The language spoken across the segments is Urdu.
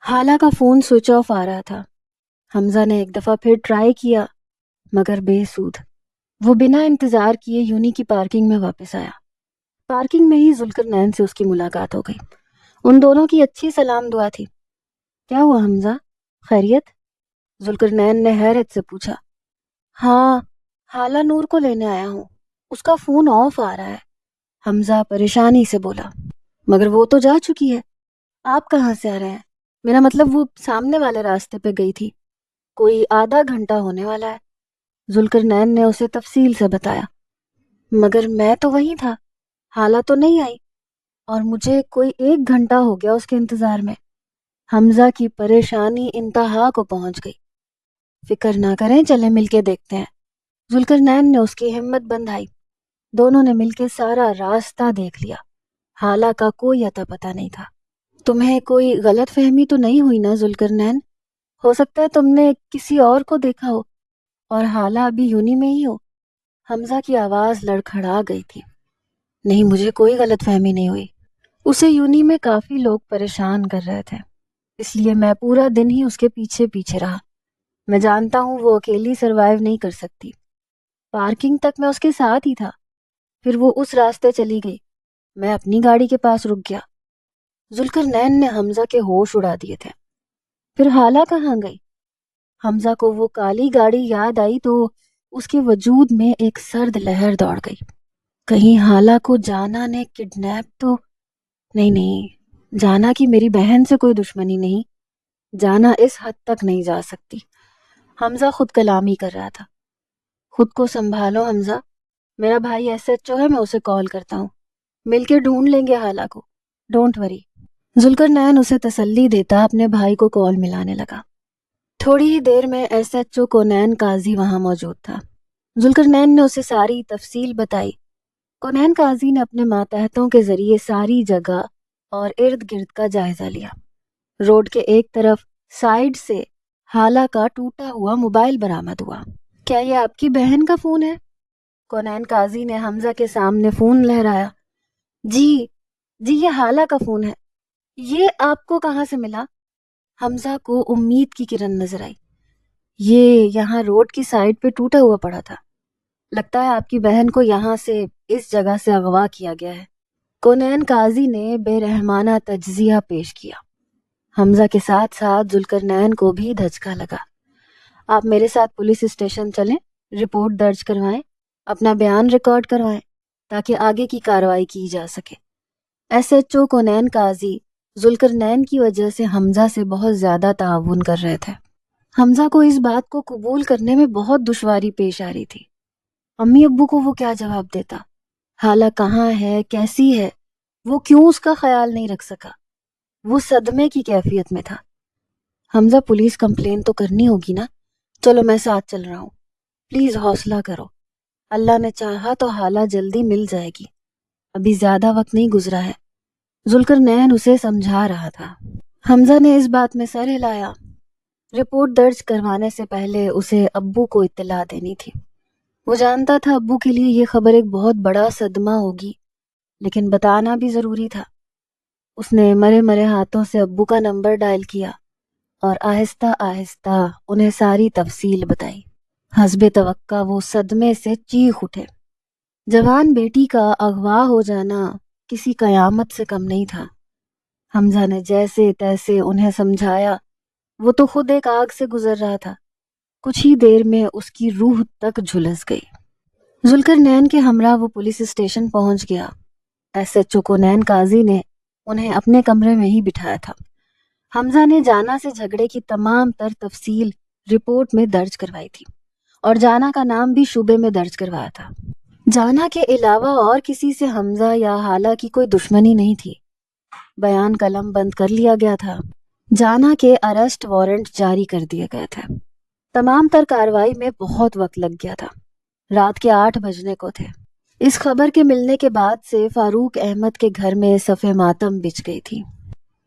حالہ کا فون سوئچ آف آ رہا تھا۔ حمزہ نے ایک دفعہ پھر ٹرائی کیا مگر بے سود۔ وہ بنا انتظار کیے یونی کی پارکنگ میں واپس آیا۔ پارکنگ میں ہی ذوالقرنین سے اس کی ملاقات ہو گئی۔ ان دونوں کی اچھی سلام دعا تھی۔ کیا ہوا حمزہ، خیریت؟ ذوالقرنین نے حیرت سے پوچھا۔ ہاں، حالہ نور کو لینے آیا ہوں، اس کا فون آف آ رہا ہے، حمزہ پریشانی سے بولا۔ مگر وہ تو جا چکی ہے، آپ کہاں سے آ رہے ہیں؟ میرا مطلب وہ سامنے والے راستے پہ گئی تھی، کوئی آدھا گھنٹہ ہونے والا ہے۔ ذوالقرنین نے اسے تفصیل سے بتایا۔ مگر میں تو وہیں تھا، حالہ تو نہیں آئی، اور مجھے کوئی 1 گھنٹہ ہو گیا اس کے انتظار میں۔ حمزہ کی پریشانی انتہا کو پہنچ گئی۔ فکر نہ کریں، چلیں مل کے دیکھتے ہیں۔ ذوالقرنین نے اس کی ہمت بندھائی۔ دونوں نے مل کے سارا راستہ دیکھ لیا۔ حالہ کا کوئی اتا پتہ نہیں تھا۔ تمہیں کوئی غلط فہمی تو نہیں ہوئی نا ذوالقرنین؟ ہو سکتا ہے تم نے کسی اور کو دیکھا ہو اور حالہ ابھی یونی میں ہی ہو۔ حمزہ کی آواز لڑکھڑا گئی تھی۔ نہیں، مجھے کوئی غلط فہمی نہیں ہوئی۔ اسے یونی میں کافی لوگ پریشان کر رہے تھے، اس لیے میں پورا دن ہی اس کے پیچھے پیچھے رہا۔ میں جانتا ہوں وہ اکیلی سروائیو نہیں کر سکتی۔ پارکنگ تک میں اس کے ساتھ ہی تھا، پھر وہ اس راستے چلی گئی، میں اپنی گاڑی کے پاس رک گیا۔ ذوالقرنین نے حمزہ کے ہوش اڑا دیے تھے۔ پھر حالہ کہاں گئی؟ حمزہ کو وہ کالی گاڑی یاد آئی تو اس کے وجود میں ایک سرد لہر دوڑ گئی۔ کہیں حالہ کو جانا نے کڈنیپ تو نہیں، جانا کی میری بہن سے کوئی دشمنی نہیں، جانا اس حد تک نہیں جا سکتی۔ حمزہ خود کلامی کر رہا تھا۔ خود کو سنبھالو حمزہ، میرا بھائی SHO ہے، میں اسے کال کرتا ہوں، مل کے ڈھونڈ لیں گے حالہ کو، ڈونٹ وری۔ ذوالقرنین اسے تسلی دیتا اپنے بھائی کو کال ملانے لگا۔ تھوڑی ہی دیر میں SHO کونین قاضی وہاں موجود تھا۔ ذوالقرنین نے اسے ساری تفصیل بتائی۔ کونین قاضی نے اپنے ماتحتوں کے ذریعے ساری جگہ اور ارد گرد کا جائزہ لیا۔ روڈ کے ایک طرف سائیڈ سے حالہ کا ٹوٹا ہوا موبائل برآمد ہوا۔ کیا یہ آپ کی بہن کا فون ہے؟ کونین قاضی نے حمزہ کے سامنے فون لہرایا۔ جی یہ حالہ کا فون ہے۔ یہ آپ کو کہاں سے ملا؟ حمزہ کو امید کی کرن نظر آئی۔ یہ یہاں روڈ کی سائیڈ پہ ٹوٹا ہوا پڑا تھا، لگتا ہے آپ کی بہن کو یہاں سے اس جگہ سے اغوا کیا گیا ہے۔ کونین قاضی نے بے رحمانہ تجزیہ پیش کیا۔ حمزہ کے ساتھ ساتھ ذوالقرنین کو بھی دھچکا لگا۔ آپ میرے ساتھ پولیس اسٹیشن چلیں، رپورٹ درج کروائیں، اپنا بیان ریکارڈ کروائیں تاکہ آگے کی کارروائی کی جا سکے۔ SHO کونین قاضی ذوالقرنین کی وجہ سے حمزہ سے بہت زیادہ تعاون کر رہے تھے۔ حمزہ کو اس بات کو قبول کرنے میں بہت دشواری پیش آ رہی تھی۔ امی ابو کو وہ کیا جواب دیتا؟ حالہ کہاں ہے، کیسی ہے، وہ کیوں اس کا خیال نہیں رکھ سکا؟ وہ صدمے کی کیفیت میں تھا۔ حمزہ پولیس کمپلین تو کرنی ہوگی نا، چلو میں ساتھ چل رہا ہوں، پلیز حوصلہ کرو، اللہ نے چاہا تو حالہ جلدی مل جائے گی، ابھی زیادہ وقت نہیں گزرا ہے۔ ذوالقرنین اسے سمجھا رہا تھا۔ حمزہ نے اس بات میں سر ہلایا۔ رپورٹ درج کروانے سے پہلے اسے ابو کو اطلاع دینی تھی۔ وہ جانتا تھا ابو کے لیے یہ خبر ایک بہت بڑا صدمہ ہوگی، لیکن بتانا بھی ضروری تھا۔ اس نے مرے مرے ہاتھوں سے ابو کا نمبر ڈائل کیا اور آہستہ آہستہ انہیں ساری تفصیل بتائی۔ حسب توقع وہ صدمے سے چیخ اٹھے۔ جوان بیٹی کا اغوا ہو جانا کسی قیامت سے کم نہیں تھا۔ حمزہ نے جیسے تیسے انہیں سمجھایا، وہ تو خود ایک آگ سے گزر رہا تھا۔ کچھ ہی دیر میں اس کی روح تک جھلس گئی۔ ذوالقرنین کے ہمراہ وہ پولیس اسٹیشن پہنچ گیا۔ SHO کونین قاضی نے انہیں اپنے کمرے میں ہی بٹھایا تھا۔ حمزہ نے جانا سے جھگڑے کی تمام تر تفصیل رپورٹ میں درج کروائی تھی اور جانا کا نام بھی شعبے میں درج کروایا تھا۔ جانا کے علاوہ اور کسی سے حمزہ یا حالہ کی کوئی دشمنی نہیں تھی۔ بیان قلم بند کر لیا گیا تھا۔ جانا کے اریسٹ وارنٹ جاری کر دیے گئے تھے۔ تمام تر کارروائی میں بہت وقت لگ گیا تھا۔ رات کے 8 بجنے کو تھے۔ اس خبر کے ملنے کے بعد سے فاروق احمد کے گھر میں صف ماتم بچھ گئی تھی۔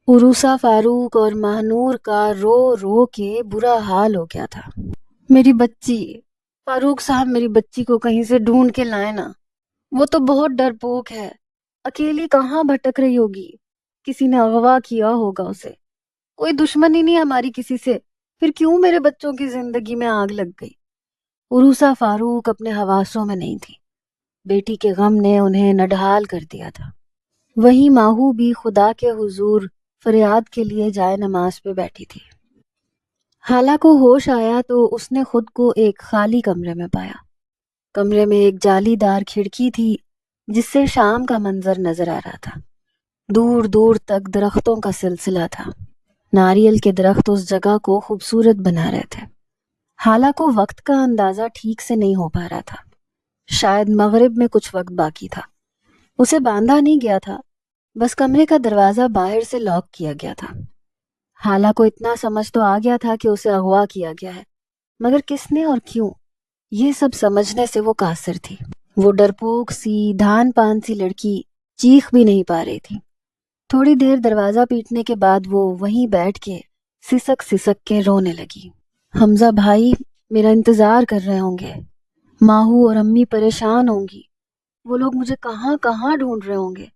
عروسہ فاروق اور ماہنور کا رو رو کے برا حال ہو گیا تھا۔ میری بچی، فاروق صاحب میری بچی کو کہیں سے ڈھونڈ کے لائیں نا، وہ تو بہت ڈرپوک ہے، اکیلی کہاں بھٹک رہی ہوگی، کسی نے اغوا کیا ہوگا اسے۔ کوئی دشمنی نہیں ہماری کسی سے، پھر کیوں میرے بچوں کی زندگی میں آگ لگ گئی؟ عروسہ فاروق اپنے حواسوں میں نہیں تھی، بیٹی کے غم نے انہیں نڈھال کر دیا تھا۔ وہیں ماہو بھی خدا کے حضور فریاد کے لیے جائے نماز پہ بیٹھی تھی۔ حالہ کو ہوش آیا تو اس نے خود کو ایک خالی کمرے میں پایا۔ کمرے میں ایک جالی دار کھڑکی تھی جس سے شام کا منظر نظر آ رہا تھا۔ دور دور تک درختوں کا سلسلہ تھا۔ ناریل کے درخت اس جگہ کو خوبصورت بنا رہے تھے۔ حالہ کو وقت کا اندازہ ٹھیک سے نہیں ہو پا رہا تھا، شاید مغرب میں کچھ وقت باقی تھا۔ اسے باندھا نہیں گیا تھا، بس کمرے کا دروازہ باہر سے لاک کیا گیا تھا۔ حالہ کو اتنا سمجھ تو آ گیا تھا کہ اسے اغوا کیا گیا ہے، مگر کس نے اور کیوں، یہ سب سمجھنے سے وہ قاصر تھی۔ وہ ڈرپوک سی دھان پان سی لڑکی چیخ بھی نہیں پا رہی تھی۔ تھوڑی دیر دروازہ پیٹنے کے بعد وہ وہیں بیٹھ کے سسک سسک کے رونے لگی۔ حمزہ بھائی میرا انتظار کر رہے ہوں گے، ماہو اور امی پریشان ہوں گی، وہ لوگ مجھے کہاں کہاں ڈھونڈ رہے ہوں گے۔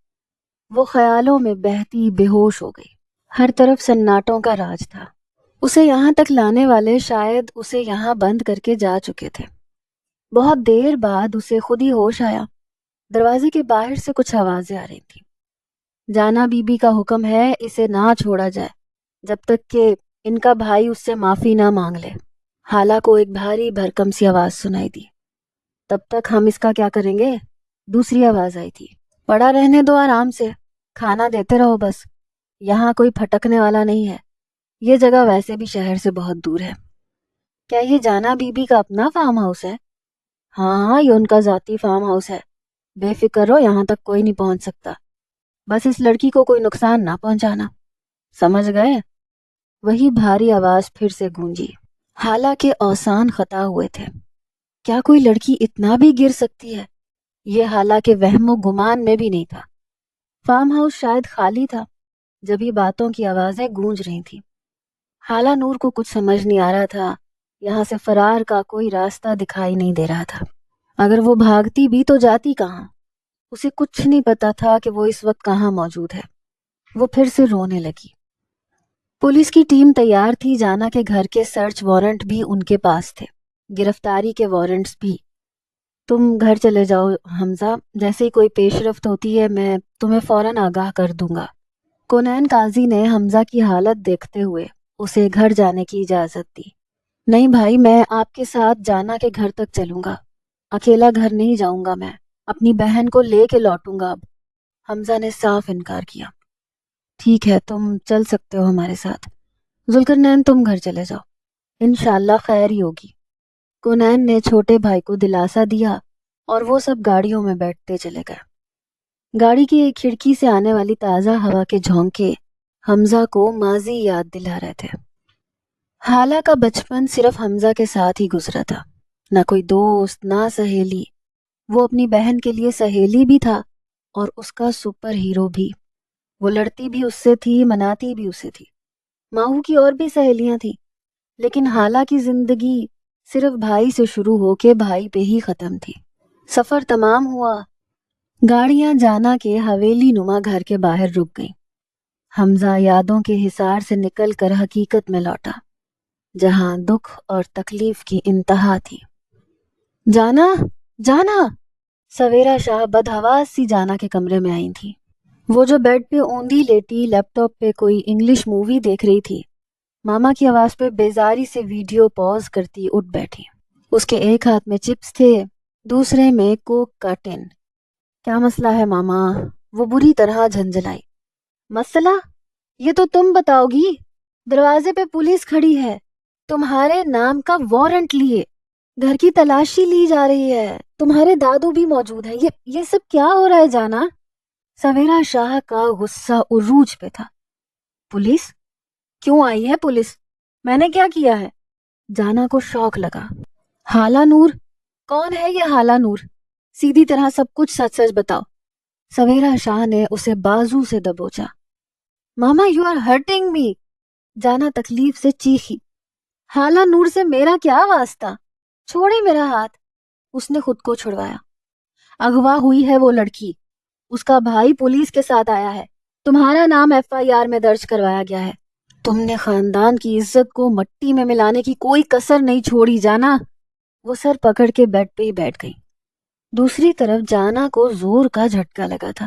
وہ خیالوں میں بہتی بے ہوش ہو گئی۔ ہر طرف سناٹوں کا راج تھا۔ اسے یہاں تک لانے والے شاید اسے یہاں بند کر کے جا چکے تھے۔ بہت دیر بعد اسے خود ہی ہوش آیا۔ دروازے کے باہر سے کچھ آوازیں آ رہی تھیں۔ جانا بی بی کا حکم ہے اسے نہ چھوڑا جائے جب تک کہ ان کا بھائی اس سے معافی نہ مانگ لے۔ حالہ کو ایک بھاری بھرکم سی آواز سنائی دی۔ تب تک ہم اس کا کیا کریں گے؟ دوسری آواز آئی تھی۔ پڑا رہنے دو آرام سے، کھانا دیتے رہو بس، یہاں کوئی پھٹکنے والا نہیں ہے، یہ جگہ ویسے بھی شہر سے بہت دور ہے۔ کیا یہ جانا بی بی کا اپنا فارم ہاؤس ہے؟ ہاں یہ ان کا ذاتی فارم ہاؤس ہے، بے فکر رہو، یہاں تک کوئی نہیں پہنچ سکتا، بس اس لڑکی کو کوئی نقصان نہ پہنچانا، سمجھ گئے؟ وہی بھاری آواز پھر سے گونجی۔ حالانکہ اوسان خطا ہوئے تھے، کیا کوئی لڑکی اتنا بھی گر سکتی ہے؟ یہ حالانکہ وہم و گمان میں بھی نہیں تھا۔ فارم ہاؤس شاید خالی تھا جبھی باتوں کی آوازیں گونج رہی تھیں۔ حالہ نور کو کچھ سمجھ نہیں آ رہا تھا، یہاں سے فرار کا کوئی راستہ دکھائی نہیں دے رہا تھا۔ اگر وہ بھاگتی بھی تو جاتی کہاں؟ اسے کچھ نہیں پتا تھا کہ وہ اس وقت کہاں موجود ہے۔ وہ پھر سے رونے لگی۔ پولیس کی ٹیم تیار تھی، جانا کے گھر کے سرچ وارنٹ بھی ان کے پاس تھے، گرفتاری کے وارنٹس بھی۔ تم گھر چلے جاؤ حمزہ، جیسے ہی کوئی پیش رفت ہوتی ہے میں تمہیں فوراً آگاہ کر دوں گا۔ کونین قاضی نے حمزہ کی حالت دیکھتے ہوئے اسے گھر جانے کی اجازت دی۔ نہیں بھائی، میں آپ کے ساتھ جانا کے گھر تک چلوں گا، اکیلا گھر نہیں جاؤں گا، میں اپنی بہن کو لے کے لوٹوں گا اب۔ حمزہ نے صاف انکار کیا۔ ٹھیک ہے تم چل سکتے ہو ہمارے ساتھ، ذوالقرنین تم گھر چلے جاؤ، انشاءاللہ خیر ہی ہوگی۔ کونین نے چھوٹے بھائی کو دلاسا دیا اور وہ سب گاڑیوں میں بیٹھتے چلے گئے۔ گاڑی کی ایک کھڑکی سے آنے والی تازہ ہوا کے جھونکے حمزہ کو ماضی یاد دلا رہے تھے۔ حالہ کا بچپن صرف حمزہ کے ساتھ ہی گزرا تھا، نہ کوئی دوست نہ سہیلی۔ وہ اپنی بہن کے لیے سہیلی بھی تھا اور اس کا سپر ہیرو بھی۔ وہ لڑتی بھی اس سے تھی، مناتی بھی اسے تھی۔ ماہو کی اور بھی سہیلیاں تھیں، لیکن حالہ کی زندگی صرف بھائی سے شروع ہو کے بھائی پہ ہی ختم تھی۔ سفر تمام ہوا، گاڑیاں جانا کے حویلی نما گھر کے باہر رک گئیں۔ حمزہ یادوں کے حصار سے نکل کر حقیقت میں لوٹا، جہاں دکھ اور تکلیف کی انتہا تھی۔ جانا جانا، سویرا شاہ بدحواس سی جانا کے کمرے میں آئی تھی۔ وہ جو بیڈ پہ اوندھی لیٹی لیپ ٹاپ پہ کوئی انگلش مووی دیکھ رہی تھی، ماما کی آواز پہ بیزاری سے ویڈیو پاز کرتی اٹھ بیٹھی۔ اس کے ایک ہاتھ میں چپس تھے، دوسرے میں کوک کا ٹن۔ کیا مسئلہ ہے ماما؟ وہ بری طرح جھنجھلائی۔ مسئلہ؟ یہ تو تم بتاؤ گی، دروازے پہ پولیس کھڑی ہے، تمہارے نام کا وارنٹ لیے، گھر کی تلاشی لی جا رہی ہے، تمہارے دادو بھی موجود ہیں، یہ سب کیا ہو رہا ہے جانا؟ سویرا شاہ کا غصہ عروج پہ تھا۔ پولیس؟ کیوں آئی ہے پولیس؟ میں نے کیا کیا ہے؟ جانا کو شوق لگا۔ حالہ نور؟ کون ہے یہ حالہ نور؟ سیدھی طرح سب کچھ سچ سچ بتاؤ۔ سویرا شاہ نے اسے بازو سے دبوچا۔ ماما یو آر ہرٹنگ می، جانا تکلیف سے چیخی۔ حالہ نور سے میرا کیا واسطہ؟ چھوڑے میرا ہاتھ۔ اس نے خود کو چھڑوایا۔ اغوا ہوئی ہے وہ لڑکی، اس کا بھائی پولیس کے ساتھ آیا ہے، تمہارا نام ایف آئی آر میں درج کروایا گیا ہے۔ تم نے خاندان کی عزت کو مٹی میں ملانے کی کوئی کسر نہیں چھوڑی جانا۔ وہ سر پکڑ کے بیڈ پہ ہی بیٹھ گئی۔ دوسری طرف جانا کو زور کا جھٹکا لگا تھا۔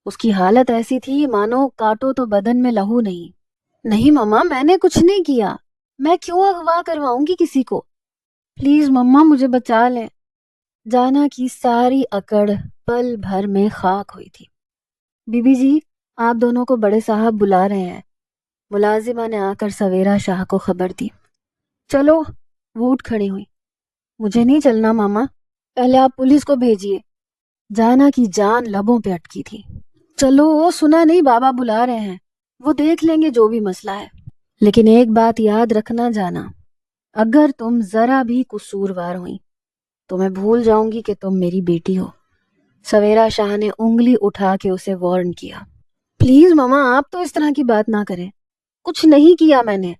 اس کی حالت ایسی تھی مانو کاٹو تو بدن میں لہو نہیں۔ نہیں مما، میں نے کچھ نہیں کیا، میں کیوں اغوا کرواؤں گی کسی کو؟ پلیز مما مجھے بچا لیں۔ جانا کی ساری اکڑ پل بھر میں خاک ہوئی تھی۔ بی بی جی، آپ دونوں کو بڑے صاحب بلا رہے ہیں۔ ملازمہ نے آ کر سویرا شاہ کو خبر دی۔ چلو، وہ اٹھ کھڑی ہوئی۔ مجھے نہیں چلنا ماما، پہلے آپ پولیس کو بھیجیے۔ جانا کی جان لبوں پہ اٹکی تھی۔ چلو، وہ سنا نہیں، بابا بلا رہے ہیں، وہ دیکھ لیں گے جو بھی مسئلہ ہے۔ لیکن ایک بات یاد رکھنا جانا، اگر تم ذرا بھی قصوروار ہوئی تو میں بھول جاؤں گی کہ تم میری بیٹی ہو۔ سویرا شاہ نے انگلی اٹھا کے اسے وارن کیا۔ پلیز ماما، آپ تو اس طرح کی بات نہ کریں، کچھ نہیں کیا میں نے۔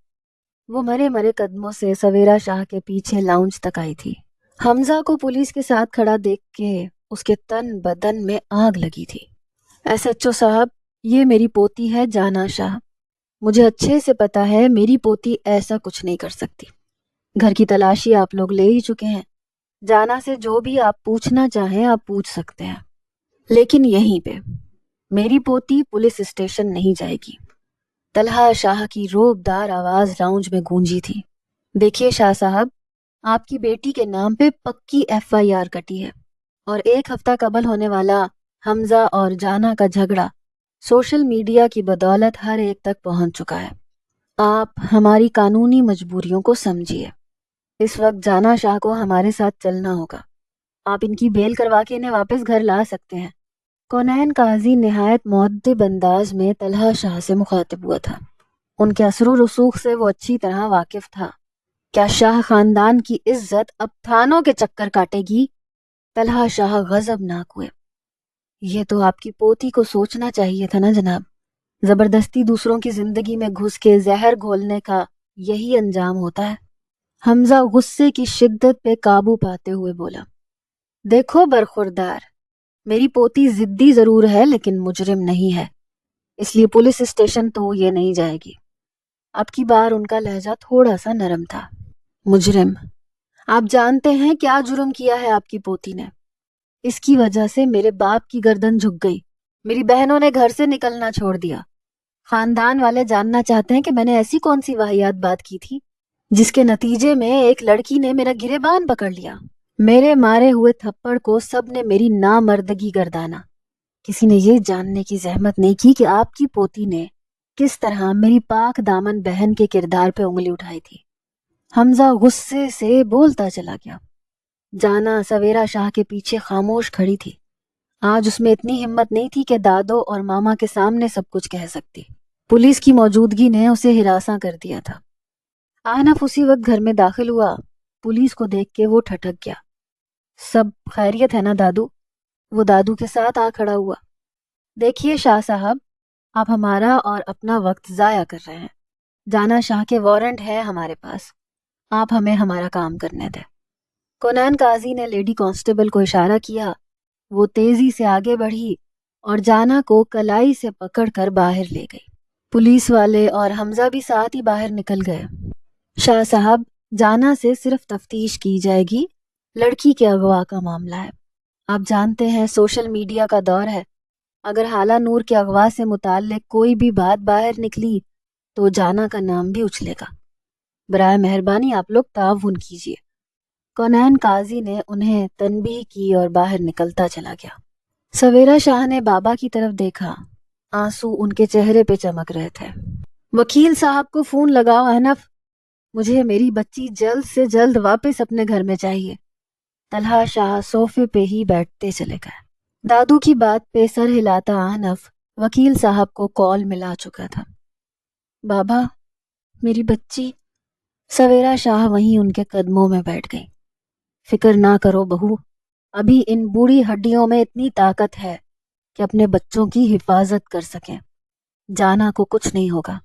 وہ مرے مرے قدموں سے سویرا شاہ کے پیچھے لاؤنج تک آئی تھی۔ حمزہ کو پولیس کے ساتھ کھڑا دیکھ کے اس کے تن بدن میں آگ لگی تھی۔ ایس ایچ او صاحب، یہ میری پوتی ہے جانا شاہ، مجھے اچھے سے پتا ہے میری پوتی ایسا کچھ نہیں کر سکتی۔ گھر کی تلاشی آپ لوگ لے ہی چکے ہیں، جانا سے جو بھی آپ پوچھنا چاہیں آپ پوچھ سکتے ہیں، لیکن یہیں پہ میری پوتی پولیس اسٹیشن نہیں جائے گی۔ طلحہ شاہ کی روبدار آواز لاؤنج میں گونجی تھی۔ دیکھیے شاہ صاحب، آپ کی بیٹی کے نام پہ پکی ایف آئی آر کٹی ہے، اور ایک ہفتہ قبل ہونے والا حمزہ اور جانا کا جھگڑا سوشل میڈیا کی بدولت ہر ایک تک پہنچ چکا ہے۔ آپ ہماری قانونی مجبوریوں کو سمجھیے۔ اس وقت جانا شاہ کو ہمارے ساتھ چلنا ہوگا۔ آپ ان کی بیل کروا کے انہیں واپس گھر لا سکتے ہیں۔ کونین قاضی نہایت مؤدب انداز میں طلحہ شاہ سے مخاطب ہوا تھا۔ ان کے اثر و رسوخ سے وہ اچھی طرح واقف تھا۔ کیا شاہ خاندان کی عزت اب تھانوں کے چکر کاٹے گی؟ طلحہ شاہ غضبناک ہوئے۔ یہ تو آپ کی پوتی کو سوچنا چاہیے تھا نا جناب، زبردستی دوسروں کی زندگی میں گھس کے زہر گھولنے کا یہی انجام ہوتا ہے۔ حمزہ غصے کی شدت پہ قابو پاتے ہوئے بولا، دیکھو برخوردار، میری پوتی ضدی ضرور ہے لیکن مجرم نہیں ہے، اس لیے پولیس اسٹیشن تو یہ نہیں جائے گی۔ اب کی بار ان کا لہجہ تھوڑا سا نرم تھا۔ مجرم؟ آپ جانتے ہیں کیا جرم کیا ہے آپ کی پوتی نے؟ اس کی وجہ سے میرے باپ کی گردن جھک گئی، میری بہنوں نے گھر سے نکلنا چھوڑ دیا۔ خاندان والے جاننا چاہتے ہیں کہ میں نے ایسی کون سی واہیات بات کی تھی جس کے نتیجے میں ایک لڑکی نے میرا گریبان پکڑ لیا۔ میرے مارے ہوئے تھپڑ کو سب نے میری نامردگی گردانا۔ کسی نے یہ جاننے کی زحمت نہیں کی کہ آپ کی پوتی نے کس طرح میری پاک دامن بہن کے کردار پہ انگلی اٹھائی تھی۔ حمزہ غصے سے بولتا چلا گیا۔ جانا سویرا شاہ کے پیچھے خاموش کھڑی تھی۔ آج اس میں اتنی ہمت نہیں تھی کہ دادو اور ماما کے سامنے سب کچھ کہہ سکتی۔ پولیس کی موجودگی نے اسے ہراساں کر دیا تھا۔ احنف اسی وقت گھر میں داخل ہوا۔ پولیس کو دیکھ کے وہ ٹھٹک گیا۔ سب خیریت ہے نا دادو؟ وہ دادو کے ساتھ آ کھڑا ہوا۔ دیکھیے شاہ صاحب، آپ ہمارا اور اپنا وقت ضائع کر رہے ہیں۔ جانا شاہ کے وارنٹ ہے ہمارے پاس، آپ ہمیں ہمارا کام کرنے دیں۔ کونین قاضی نے لیڈی کانسٹیبل کو اشارہ کیا۔ وہ تیزی سے آگے بڑھی اور جانا کو کلائی سے پکڑ کر باہر لے گئی۔ پولیس والے اور حمزہ بھی ساتھ ہی باہر نکل گئے۔ شاہ صاحب، جانا سے صرف تفتیش کی جائے گی، لڑکی کے اغوا کا معاملہ ہے۔ آپ جانتے ہیں سوشل میڈیا کا دور ہے، اگر حالہ نور کے اغوا سے متعلق کوئی بھی بات باہر نکلی تو جانا کا نام بھی اچھلے گا۔ برائے مہربانی آپ لوگ تعاون کیجیے۔ کونین قاضی نے انہیں تنبیہ کی اور باہر نکلتا چلا گیا۔ سویرا شاہ نے بابا کی طرف دیکھا، آنسو ان کے چہرے پہ چمک رہے تھے۔ وکیل صاحب کو فون لگاؤ احنف، مجھے میری بچی جلد سے جلد واپس اپنے گھر میں چاہیے۔ طلحہ شاہ صوفے پہ ہی بیٹھتے چلے گئے۔ دادو کی بات پہ سر ہلاتا احنف وکیل صاحب کو کال ملا چکا تھا۔ بابا، میری بچی۔ سویرا شاہ وہیں ان کے قدموں میں بیٹھ گئی۔ فکر نہ کرو بہو، ابھی ان بوڑھی ہڈیوں میں اتنی طاقت ہے کہ اپنے بچوں کی حفاظت کر سکیں۔ جانا کو کچھ نہیں ہوگا،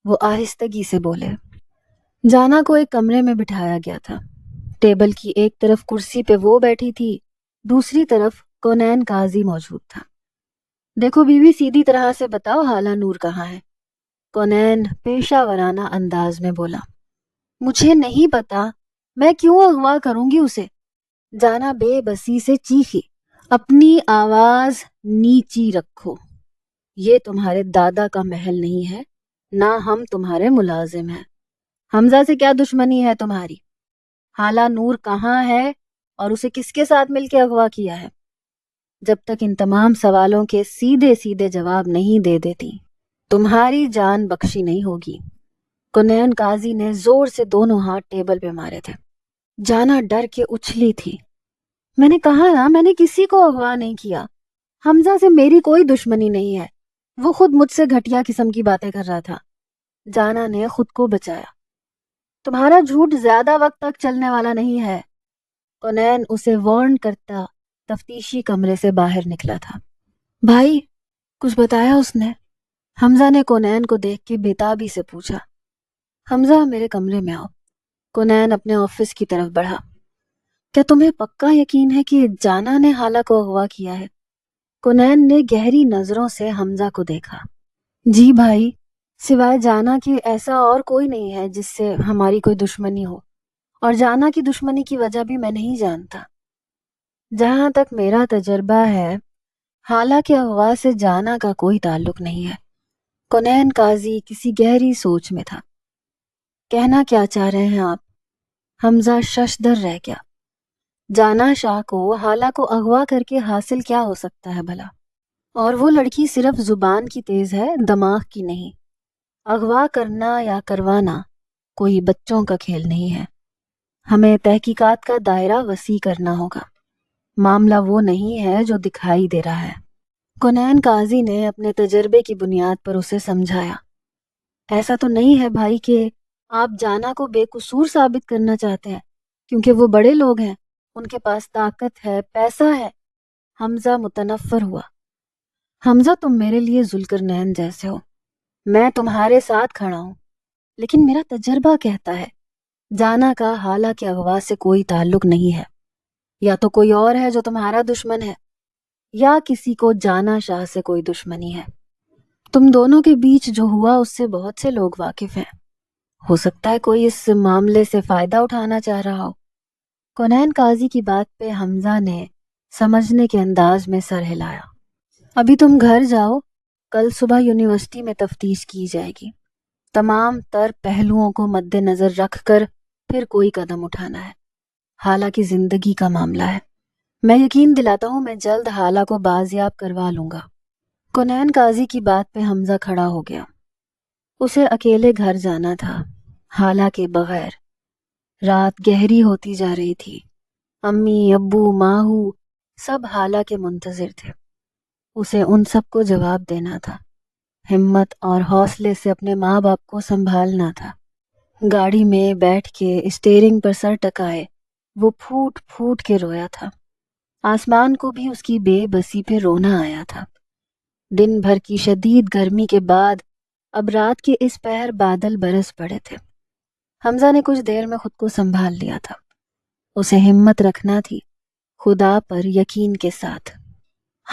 وہ آہستگی سے بولے۔ جانا کو ایک کمرے میں بٹھایا گیا تھا۔ ٹیبل کی ایک طرف کرسی پہ وہ بیٹھی تھی، دوسری طرف کونین قاضی موجود تھا۔ دیکھو بیوی، سیدھی طرح سے بتاؤ حالہ نور کہاں ہے؟ کونین پیشہ ورانہ انداز میں بولا۔ مجھے نہیں پتا، میں کیوں اغوا کروں گی اسے؟ جانا بے بسی سے چیخی۔ اپنی آواز نیچی رکھو، یہ تمہارے دادا کا محل نہیں ہے، نہ ہم تمہارے ملازم ہیں۔ حمزہ سے کیا دشمنی ہے تمہاری؟ حالہ نور کہاں ہے اور اسے کس کے ساتھ مل کے اغوا کیا ہے؟ جب تک ان تمام سوالوں کے سیدھے سیدھے جواب نہیں دے دیتی تمہاری جان بخشی نہیں ہوگی۔ کونین قاضی نے زور سے دونوں ہاتھ ٹیبل پہ مارے تھے۔ جانا ڈر کے اچھلی تھی۔ میں نے کہا نا، میں نے کسی کو اغوا نہیں کیا۔ حمزہ سے میری کوئی دشمنی نہیں ہے، وہ خود مجھ سے گھٹیا قسم کی باتیں کر رہا تھا۔ جانا نے خود کو بچایا۔ تمہارا جھوٹ زیادہ وقت تک چلنے والا نہیں ہے۔ کونین اسے وارن کرتا تفتیشی کمرے سے باہر نکلا تھا۔ بھائی، کچھ بتایا اس نے؟ حمزہ نے کونین کو دیکھ کے بےتابی سے پوچھا۔ حمزہ، میرے کمرے میں آؤ۔ کونین اپنے آفس کی طرف بڑھا۔ کیا تمہیں پکا یقین ہے کہ جانا نے حالہ کو اغوا کیا ہے؟ کونین نے گہری نظروں سے حمزہ کو دیکھا۔ جی بھائی، سوائے جانا کے ایسا اور کوئی نہیں ہے جس سے ہماری کوئی دشمنی ہو، اور جانا کی دشمنی کی وجہ بھی میں نہیں جانتا۔ جہاں تک میرا تجربہ ہے، حالہ کے اغوا سے جانا کا کوئی تعلق نہیں ہے۔ کونین قاضی کسی گہری سوچ میں تھا۔ کہنا کیا چاہ رہے ہیں آپ؟ حمزہ ششدر رہ گیا۔ جانا شاہ کو حالہ کو اغوا کر کے حاصل کیا ہو سکتا ہے بھلا؟ اور وہ لڑکی صرف زبان کی تیز ہے، دماغ کی نہیں۔ اغوا کرنا یا کروانا کوئی بچوں کا کھیل نہیں ہے۔ ہمیں تحقیقات کا دائرہ وسیع کرنا ہوگا۔ معاملہ وہ نہیں ہے جو دکھائی دے رہا ہے۔ کونین قاضی نے اپنے تجربے کی بنیاد پر اسے سمجھایا۔ ایسا تو نہیں ہے بھائی کہ آپ جانا کو بے قصور ثابت کرنا چاہتے ہیں کیونکہ وہ بڑے لوگ ہیں، ان کے پاس طاقت ہے، پیسہ ہے۔ حمزہ متنفر ہوا۔ حمزہ، تم میرے لیے ذوالقرنین جیسے ہو، میں تمہارے ساتھ کھڑا ہوں، لیکن میرا تجربہ کہتا ہے جانا کا حالہ کے اغوا سے کوئی تعلق نہیں ہے۔ یا تو کوئی اور ہے جو تمہارا دشمن ہے، یا کسی کو جانا شاہ سے کوئی دشمنی ہے۔ تم دونوں کے بیچ جو ہوا اس سے بہت سے لوگ واقف ہیں۔ ہو سکتا ہے کوئی اس معاملے سے فائدہ اٹھانا چاہ رہا ہو۔ کونین قاضی کی بات پہ حمزہ نے سمجھنے کے انداز میں سر ہلایا۔ ابھی تم گھر جاؤ، کل صبح یونیورسٹی میں تفتیش کی جائے گی۔ تمام تر پہلوؤں کو مد نظر رکھ کر پھر کوئی قدم اٹھانا ہے۔ حالہ کی زندگی کا معاملہ ہے۔ میں یقین دلاتا ہوں میں جلد حالہ کو بازیاب کروا لوں گا۔ کونین قاضی کی بات پہ حمزہ کھڑا ہو گیا۔ اسے اکیلے گھر جانا تھا، حالہ کے بغیر۔ رات گہری ہوتی جا رہی تھی۔ امی، ابو، ماہو سب حالہ کے منتظر تھے۔ اسے ان سب کو جواب دینا تھا، ہمت اور حوصلے سے اپنے ماں باپ کو سنبھالنا تھا۔ گاڑی میں بیٹھ کے اسٹیئرنگ پر سر ٹکائے وہ پھوٹ پھوٹ کے رویا تھا۔ آسمان کو بھی اس کی بے بسی پہ رونا آیا تھا۔ دن بھر کی شدید گرمی کے بعد اب رات کے اس پہر بادل برس پڑے تھے۔ حمزہ نے کچھ دیر میں خود کو سنبھال لیا تھا۔ اسے ہمت رکھنا تھی، خدا پر یقین کے ساتھ۔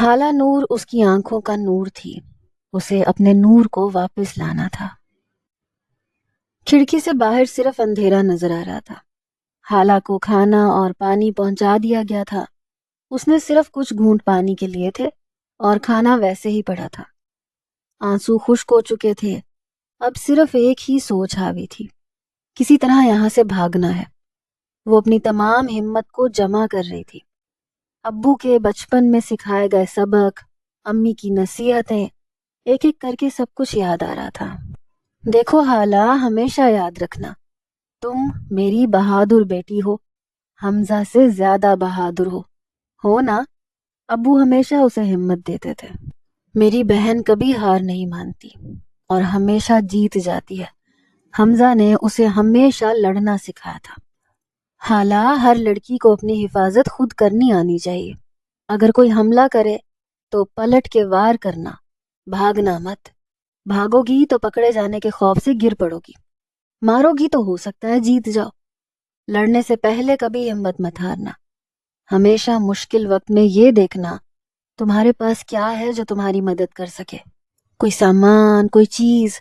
حالہ نور اس کی آنکھوں کا نور تھی، اسے اپنے نور کو واپس لانا تھا۔ کھڑکی سے باہر صرف اندھیرا نظر آ رہا تھا۔ حالہ کو کھانا اور پانی پہنچا دیا گیا تھا۔ اس نے صرف کچھ گھونٹ پانی کے لیے تھے اور کھانا ویسے ہی پڑا تھا۔ آنسو خشک ہو چکے تھے، اب صرف ایک ہی سوچ حاوی تھی، کسی طرح یہاں سے بھاگنا ہے۔ وہ اپنی تمام ہمت کو جمع کر رہی تھی۔ ابو کے بچپن میں سکھائے گئے سبق، امی کی نصیحتیں، ایک ایک کر کے سب کچھ یاد آ رہا تھا۔ دیکھو حالہ، ہمیشہ یاد رکھنا، تم میری بہادر بیٹی ہو، حمزہ سے زیادہ بہادر ہو نا؟ ابو ہمیشہ اسے ہمت دیتے تھے۔ میری بہن کبھی ہار نہیں مانتی اور ہمیشہ جیت جاتی ہے۔ حمزہ نے اسے ہمیشہ لڑنا سکھایا تھا۔ حالہ، ہر لڑکی کو اپنی حفاظت خود کرنی آنی چاہیے۔ اگر کوئی حملہ کرے تو پلٹ کے وار کرنا، بھاگنا مت۔ بھاگو گی تو پکڑے جانے کے خوف سے گر پڑو گی، مارو گی تو ہو سکتا ہے جیت جاؤ۔ لڑنے سے پہلے کبھی ہمت مت ہارنا۔ ہمیشہ مشکل وقت میں یہ دیکھنا تمہارے پاس کیا ہے جو تمہاری مدد کر سکے، کوئی سامان، کوئی چیز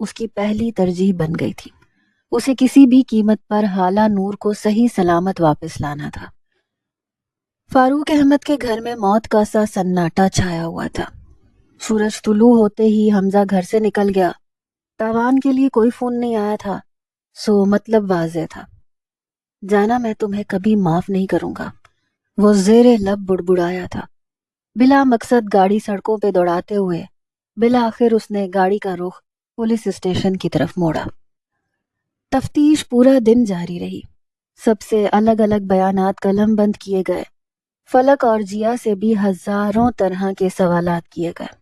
اس کی پہلی ترجیح بن گئی تھی۔ اسے کسی بھی قیمت پر حالہ نور کو صحیح سلامت واپس لانا تھا۔ فاروق احمد کے گھر میں موت کا سا سناٹا چھایا ہوا تھا۔ سورج طلوع ہوتے ہی حمزہ گھر سے نکل گیا۔ تاوان کے لیے کوئی فون نہیں آیا تھا، سو مطلب واضح تھا۔ جانا، میں تمہیں کبھی معاف نہیں کروں گا، وہ زیر لب بڑبڑایا تھا۔ بلا مقصد گاڑی سڑکوں پہ دوڑاتے ہوئے بالآخر اس نے گاڑی کا رخ پولیس اسٹیشن کی طرف موڑا۔ تفتیش پورا دن جاری رہی۔ سب سے الگ الگ بیانات قلم بند کیے گئے۔ فلک اور جیا سے بھی ہزاروں طرح کے سوالات کیے گئے۔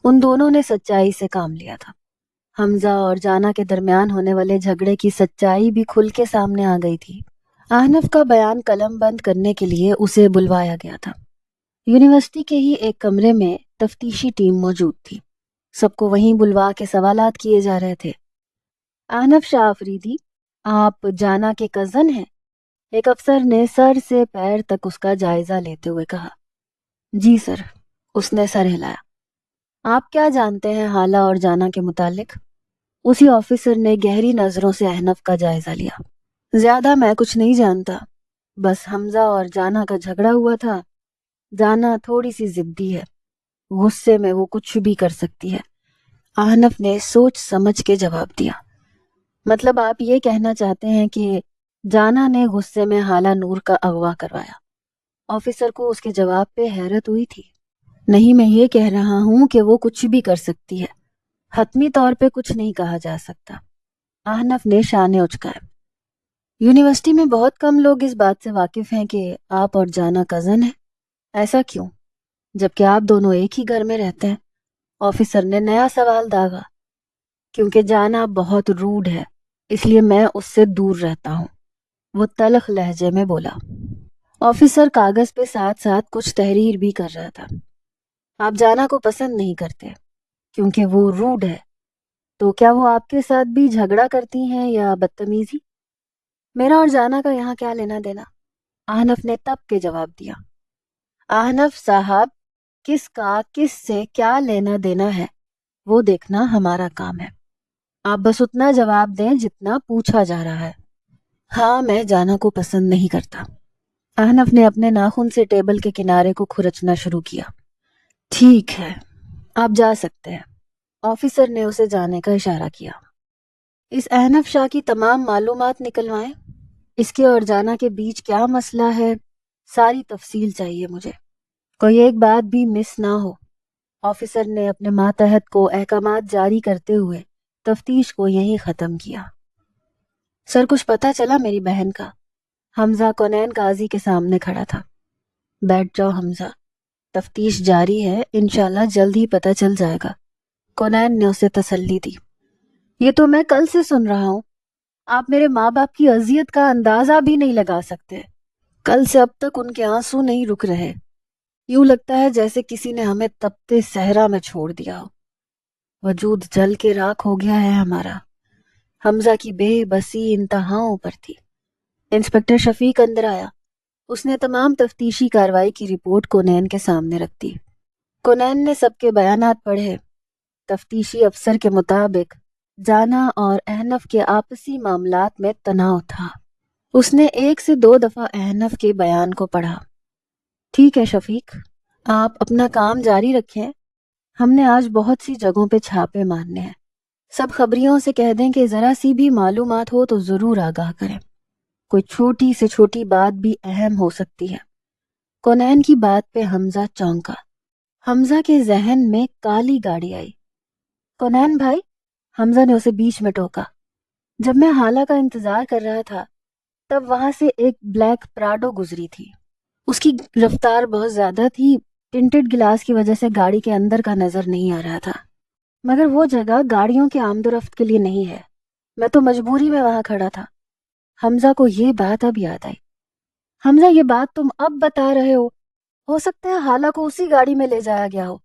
ان دونوں نے سچائی سے کام لیا تھا۔ حمزہ اور جانا کے درمیان ہونے والے جھگڑے کی سچائی بھی کھل کے سامنے آ گئی تھی۔ احنف کا بیان قلم بند کرنے کے لیے اسے بلوایا گیا تھا۔ یونیورسٹی کے ہی ایک کمرے میں تفتیشی ٹیم موجود تھی۔ سب کو وہیں بلوا کے سوالات کیے جا رہے تھے۔ احنف شاہ آفریدی، آپ جانا کے کزن ہیں؟ ایک افسر نے سر سے پیر تک اس کا جائزہ لیتے ہوئے کہا۔ جی سر، اس نے سر ہلایا۔ آپ کیا جانتے ہیں حالہ اور جانا کے متعلق؟ اسی آفیسر نے گہری نظروں سے احنف کا جائزہ لیا۔ زیادہ میں کچھ نہیں جانتا، بس حمزہ اور جانا کا جھگڑا ہوا تھا۔ جانا تھوڑی سی ضدی ہے، غصے میں وہ کچھ بھی کر سکتی ہے۔ احنف نے سوچ سمجھ کے جواب دیا۔ مطلب آپ یہ کہنا چاہتے ہیں کہ جانا نے غصے میں حالہ نور کا اغوا کروایا؟ آفیسر کو اس کے جواب پہ حیرت ہوئی تھی۔ نہیں، میں یہ کہہ رہا ہوں کہ وہ کچھ بھی کر سکتی ہے، حتمی طور پہ کچھ نہیں کہا جا سکتا۔ احنف نے شانے اچکائے۔ یونیورسٹی میں بہت کم لوگ اس بات سے واقف ہیں کہ آپ اور جانا کزن ہیں۔ ایسا کیوں، جبکہ آپ دونوں ایک ہی گھر میں رہتے ہیں؟ آفیسر نے نیا سوال داغا۔ کیونکہ جانا بہت روڈ ہے، اس لیے میں اس سے دور رہتا ہوں، وہ تلخ لہجے میں بولا۔ آفیسر کاغذ پہ ساتھ ساتھ کچھ تحریر بھی کر رہا تھا۔ آپ جانا کو پسند نہیں کرتے کیونکہ وہ روڈ ہے، تو کیا وہ آپ کے ساتھ بھی جھگڑا کرتی ہیں یا بدتمیزی؟ میرا اور جانا کا یہاں کیا لینا دینا؟ احنف نے تب کے جواب دیا۔ احنف صاحب، کس کا کس سے کیا لینا دینا ہے وہ دیکھنا ہمارا کام ہے۔ آپ بس اتنا جواب دیں جتنا پوچھا جا رہا ہے۔ ہاں، میں جانا کو پسند نہیں کرتا۔ احنف نے اپنے ناخن سے ٹیبل کے کنارے کو کھرچنا شروع کیا۔ ٹھیک ہے، آپ جا سکتے ہیں۔ آفیسر نے اسے جانے کا اشارہ کیا۔ اس احنف شاہ کی تمام معلومات نکلوائیں۔ اس کے اور جانا کے بیچ کیا مسئلہ ہے، ساری تفصیل چاہیے مجھے، کوئی ایک بات بھی مس نہ ہو۔ آفیسر نے اپنے ماتحت کو احکامات جاری کرتے ہوئے تفتیش کو یہیں ختم کیا۔ سر، کچھ پتہ چلا میری بہن کا؟ حمزہ کونین قاضی کے سامنے کھڑا تھا۔ بیٹھ جاؤ حمزہ، تفتیش جاری ہے، انشاءاللہ جلد ہی پتہ چل جائے گا، کونین نے اسے تسلی دی۔ یہ تو میں کل سے سن رہا ہوں، آپ میرے ماں باپ کی اذیت کا اندازہ بھی نہیں لگا سکتے۔ کل سے اب تک ان کے آنسو نہیں رک رہے، یوں لگتا ہے جیسے کسی نے ہمیں تپتے صحرا میں چھوڑ دیا ہو۔ وجود جل کے راکھ ہو گیا ہے ہمارا۔ حمزہ کی بے بسی انتہاؤں پر تھی۔ انسپکٹر شفیق اندر آیا۔ اس نے تمام تفتیشی کارروائی کی رپورٹ کونین کے سامنے رکھ دی۔ کونین نے سب کے بیانات پڑھے۔ تفتیشی افسر کے مطابق جانا اور احنف کے آپسی معاملات میں تناؤ تھا۔ اس نے 1 سے 2 دفعہ احنف کے بیان کو پڑھا۔ ٹھیک ہے شفیق، آپ اپنا کام جاری رکھیں، ہم نے آج بہت سی جگہوں پہ چھاپے مارنے ہیں۔ سب خبریوں سے کہہ دیں کہ ذرا سی بھی معلومات ہو تو ضرور آگاہ کریں، کوئی چھوٹی سے چھوٹی بات بھی اہم ہو سکتی ہے۔ کونین کی بات پہ حمزہ چونکا۔ حمزہ کے ذہن میں کالی گاڑی آئی۔ کونین بھائی، حمزہ نے اسے بیچ میں ٹوکا۔ جب میں حالہ کا انتظار کر رہا تھا تب وہاں سے ایک بلیک پراڈو گزری تھی۔ اس کی رفتار بہت زیادہ تھی، ٹنٹڈ گلاس کی وجہ سے گاڑی کے اندر کا نظر نہیں آ رہا تھا، مگر وہ جگہ گاڑیوں کے آمد و رفت کے لیے نہیں ہے، میں تو مجبوری میں وہاں کھڑا تھا۔ حمزہ کو یہ بات اب یاد آئی۔ حمزہ، یہ بات تم اب بتا رہے ہو سکتا ہے حالہ کو اسی گاڑی میں لے جایا گیا ہو۔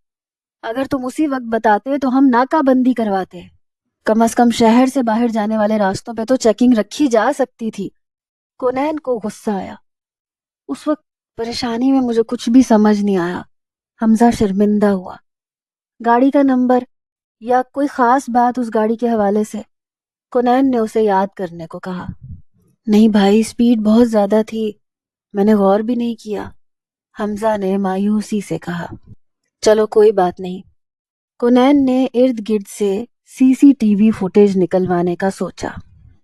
اگر تم اسی وقت بتاتے تو ہم ناکہ بندی کرواتے، کم از کم شہر سے باہر جانے والے راستوں پہ تو چیکنگ رکھی جا سکتی تھی۔ کونین کو غصہ آیا۔ اس وقت پریشانی میں مجھے کچھ بھی سمجھ نہیں آیا۔ حمزہ شرمندہ ہوا۔ گاڑی کا نمبر یا کوئی خاص بات اس گاڑی کے حوالے سے؟ کنین نے اسے یاد کرنے کو کہا۔ نہیں بھائی، سپیڈ بہت زیادہ تھی، میں نے غور بھی نہیں کیا، حمزہ نے مایوسی سے کہا۔ چلو کوئی بات نہیں۔ کنین نے ارد گرد سے سی سی ٹی وی فوٹیج نکلوانے کا سوچا۔